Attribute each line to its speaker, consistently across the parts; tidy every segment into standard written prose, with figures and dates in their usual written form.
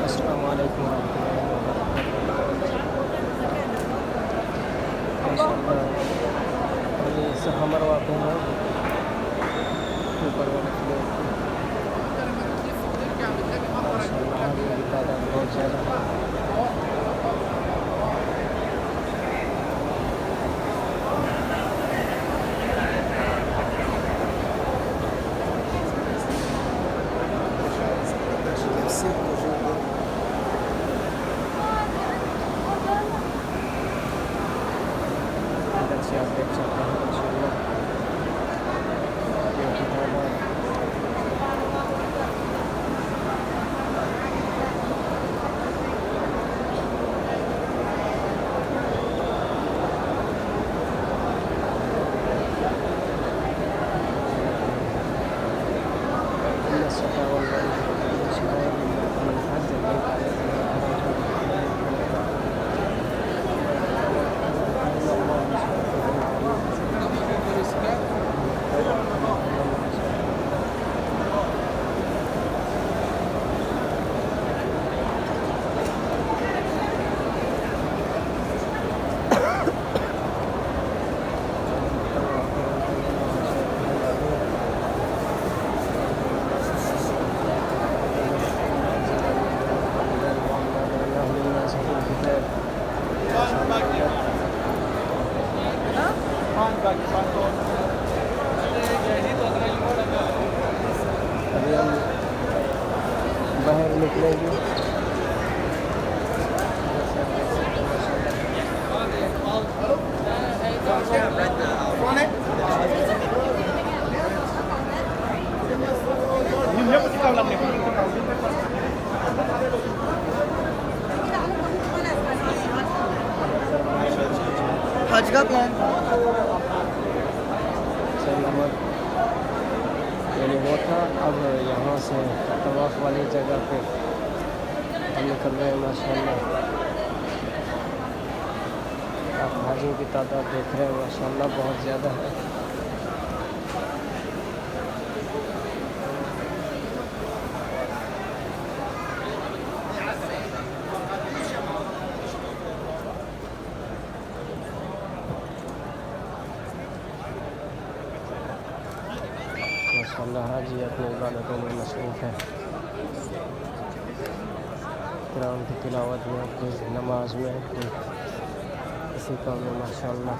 Speaker 1: अस्सलाम वालेकुम रहमतुल्लाहि व बरकातुहू। माशाअल्लाह ये सहमर वाक़ है ऊपर वाले फ्लोर पे। माशाअल्लाह हाजियों की तादाद बहुत ज़्यादा है। इधर से आप देख सकते हैं माशाअल्लाह हाजियों की तादाद। अभी हम बाहर निकलेंगे।
Speaker 2: हज का प्लान
Speaker 1: यानी वो था। अब यहाँ से तवाफ वाली जगह पे हम निकल रहे हैं माशाअल्लाह। आप हाजियों की तादाद देख रहे हैं माशाअल्लाह बहुत ज़्यादा है। माशाअल्लाह हाजी अपनी इबादतों में मसरूफ़ है। कुरान की तिलावत में, कोई नमाज में, कोई किसी काम में माशाअल्लाह।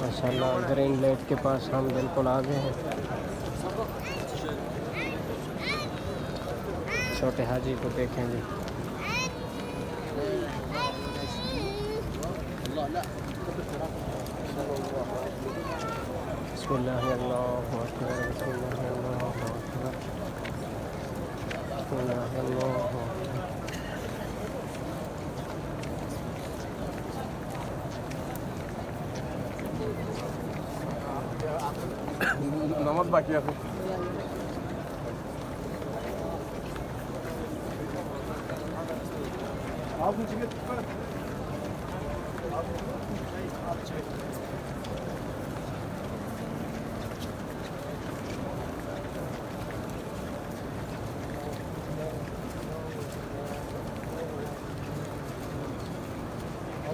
Speaker 2: माशाअल्लाह ग्रीन लाइट के पास हम बिल्कुल आ गए हैं। छोटे हाजी को देखेंगे। बिस्मिल्लाह अल्लाहु अकबर, बिस्मिल्लाह अल्लाहु अकबर, बिस्मिल्लाह अल्लाहु अकबर।
Speaker 3: नमक बाकी है आप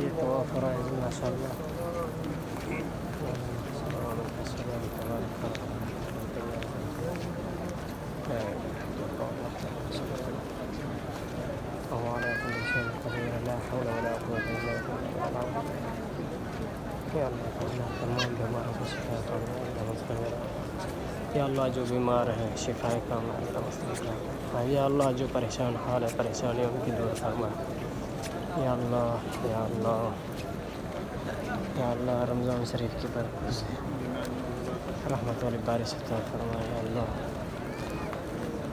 Speaker 1: ये तवाफ फराइज़ माशाअल्लाह। या अल्लाह जो बीमार है शिफाए कामना हाँ या अल्लाह जो परेशान हाल है परेशानियों की दूर फरमा। या अल्लाह या अल्लाह या अल्लाह रमज़ान शरीफ की बरकत से रहमत वाली बारिश अता फरमा। या अल्लाह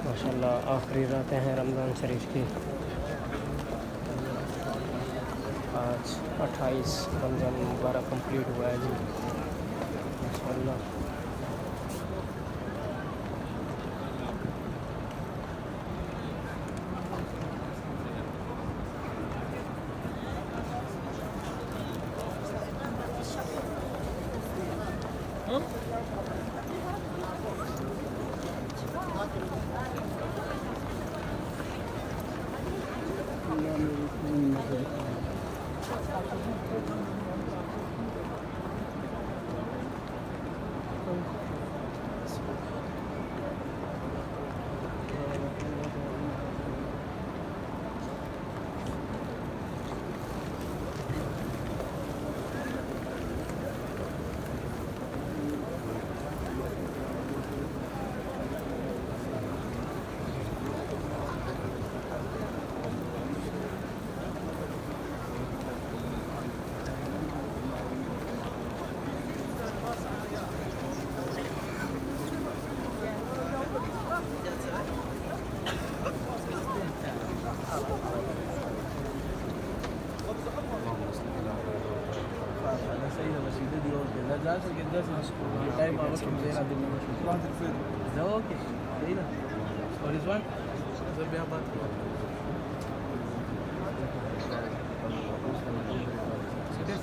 Speaker 1: माशाल्लाह आखिरी रातें हैं रमज़ान शरीफ की। आज 28 रमज़ान मुबारक कंप्लीट हुआ है जी माशाल्लाह।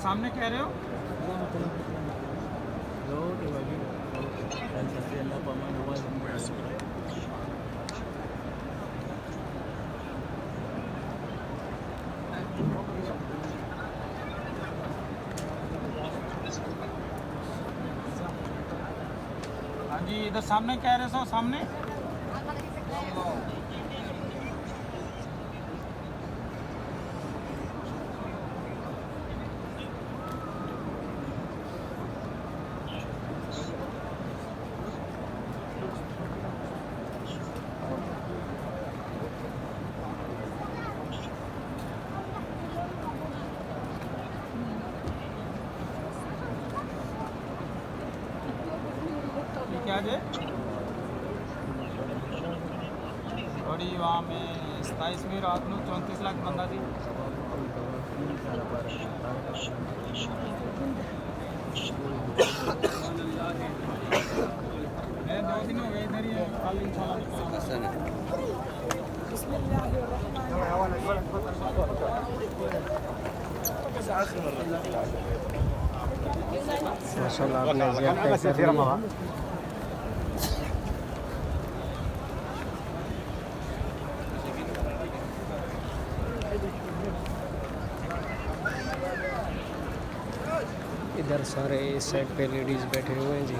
Speaker 4: सामने कह रहे हो हाँ जी इधर सामने कह रहे सो सामने क्या जे थोड़ी वहाँ में 27वीं रात में 34 लाख बंदा थी मैं 2 दिन हो गए इधर ही कल
Speaker 1: माशाल्लाह आपने ज़ियारत कर ली। इधर सारे इस साइड पे लेडीज़ बैठे हुए हैं जी।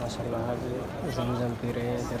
Speaker 1: माशाल्लाह अभी ज़मज़म पी रहे हैं इधर।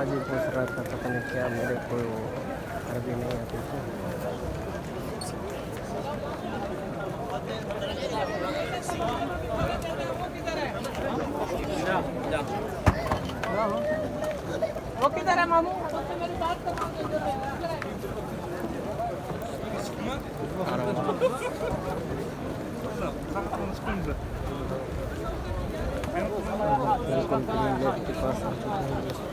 Speaker 1: आज ही पूछ रहा था पता नहीं क्या मेरे को अरबी नहीं आती थी।
Speaker 4: वो किधर है मामू
Speaker 1: बिल्कुल के पास आ चुके हैं।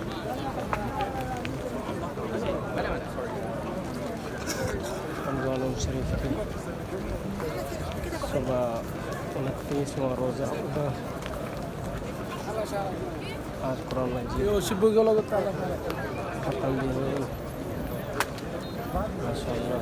Speaker 1: शरीफ की सुबह 29वां रोज़ा आज कुरान मजीद ख़त्म भी हुई माशाअल्लाह।